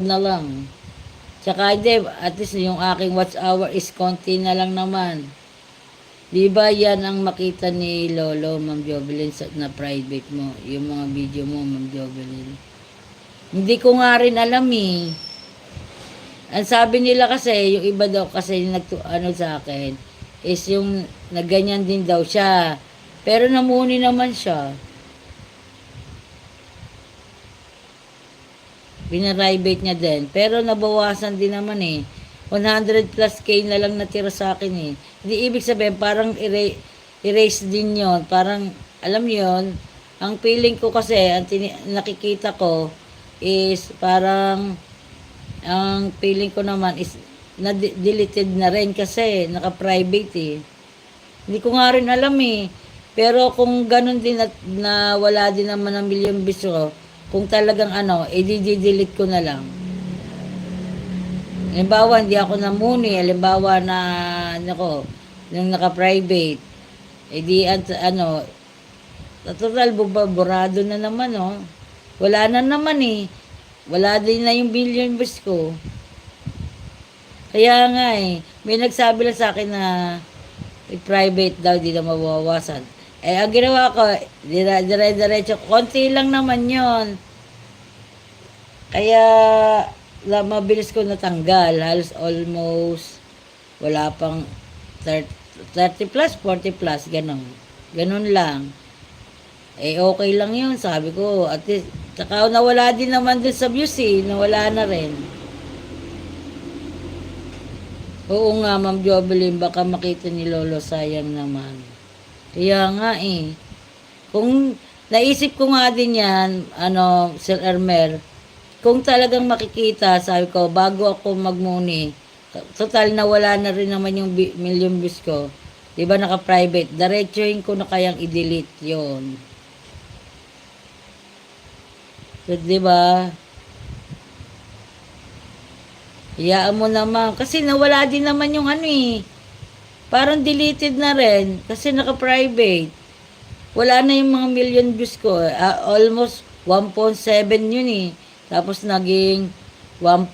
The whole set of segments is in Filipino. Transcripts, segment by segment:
na lang. Tsaka hindi, at least yung aking watch hour is konti na lang naman. Di ba yan ang makita ni Lolo, Ma'am Jovelyn, na private mo, yung mga video mo, Ma'am Jovelyn. Hindi ko nga rin alam eh. Ang sabi nila kasi, yung iba daw kasi ano sa akin, is yung nagganyan din daw siya. Pero namuni naman siya. Binaribate niya din. Pero nabawasan din naman eh. 100 plus K na lang natira sa akin eh. Hindi ibig sabihin, parang erase din yon. Parang, alam yon. Ang feeling ko kasi, ang nakikita ko, is parang, ang feeling ko naman is, na-deleted na rin kasi, naka-private eh. Hindi ko nga rin alam eh. Pero kung ganun din at na wala din naman ng million views ko, kung talagang ano, i-delete ko na lang. Halimbawa, hindi ako namuni. Halimbawa na, nako, nung naka-private. Ano, total, burado na naman, oh. Wala na naman eh. Wala din na yung billion views ko. Kaya nga eh, may nagsabi lang sa akin na private daw, di na mabawasan. Eh, ang ginawa ko, dire-diretso, konti lang naman yon. Kaya, mabilis ko natanggal. Halos almost, wala pang 30 plus, 40 plus, ganun. Ganun lang. Eh, okay lang yun, sabi ko. At least, saka nawala din naman dun sa views eh. Nawala na rin. Oo nga, Ma'am Jovelyn, baka makita ni Lolo, sayang naman. Kaya nga eh. Kung naisip ko nga din yan, ano, Sir Ermer, kung talagang makikita, sabi ko, bago ako magmuni, total na wala na rin naman yung million views ko. Diba naka-private? Diretsuhin ko na kayang i-delete yon. So, diba? Hayaan mo naman. Kasi nawala din naman yung ano eh. Parang deleted na rin. Kasi naka-private. Wala na yung mga million views ko. Almost 1.7 yun eh. Tapos naging 1,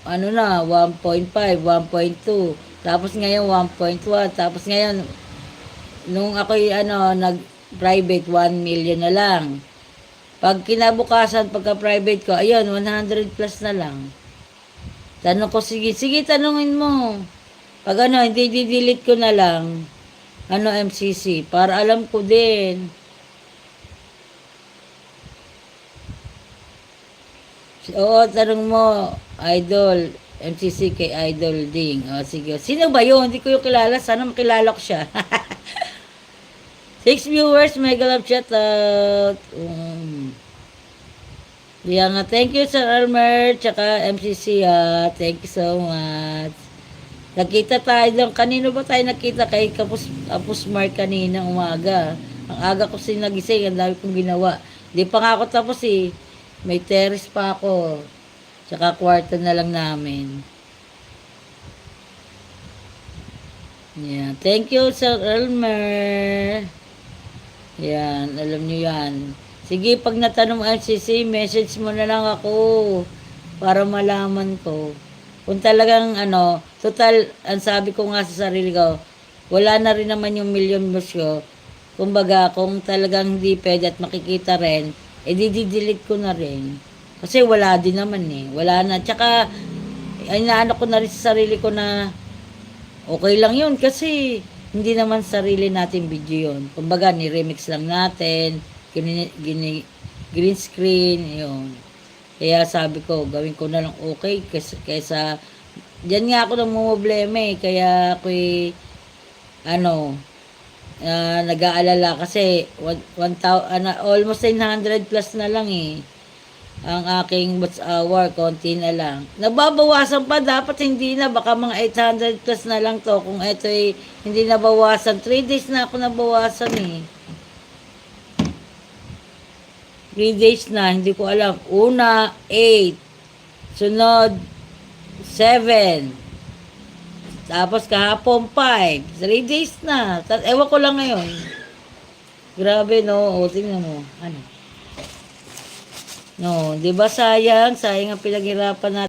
ano na, 1.5, 1.2. Tapos ngayon 1.1. Tapos ngayon, nung ako ano, nag-private, 1 million na lang. Pag kinabukasan, pagka-private ko, ayun, 100 plus na lang. Tanong ko, sige, tanungin mo. Pag ano, hindi delete ko na lang. Ano, MCC, para alam ko din. Oo, tanong mo, Idol, MCC kay Idol Ding. O, sige. Sino ba yun? Hindi ko yung kilala. Sana makilala ko siya. 6 viewers, mega love shout out. Yeah nga, thank you Sir Elmer, tsaka MCC ha. Thank you so much. Nakita tayo doon. Kanino ba tayo nakita? Kay Kapus Mark kanina umaga. Ang aga ko sinagising, ang dami kong ginawa. Di pa nga ako tapos eh. May terrace pa ako. Tsaka kwarto na lang namin. Yeah. Thank you, Sir Elmer. Yan. Alam nyo yan. Sige, pag natanong LCC, message mo na lang ako. Para malaman ko. Kung talagang ano, total, ang sabi ko nga sa sarili ko, wala na rin naman yung million views ko. Kumbaga, kung talagang hindi pwede at makikita rin, di-delete ko na rin. Kasi wala din naman eh. Wala na. Tsaka, inaano ko na rin sa sarili ko na okay lang yun kasi hindi naman sarili natin video yun. Kumbaga, ni-remix lang natin, green screen, yun. Kaya sabi ko, gawin ko na lang okay kaysa diyan nga ako namumblema eh. Kaya ako ano, nag-aalala kasi 1,000, almost 900 plus na lang eh ang aking watch hour, konti na lang. Nababawasan pa, dapat hindi na, baka mga 800 plus na lang to kung ito hindi nabawasan. 3 days na ako nabawasan eh. 3 days na, hindi ko alam. Una, 8. Sunod, 7. Tapos kahapon 5. 3 days na. Ewan ko lang ngayon. Grabe no. O, tingnan mo. Ano? No, 'di ba sayang? Sayang ang pinaghirapan natin.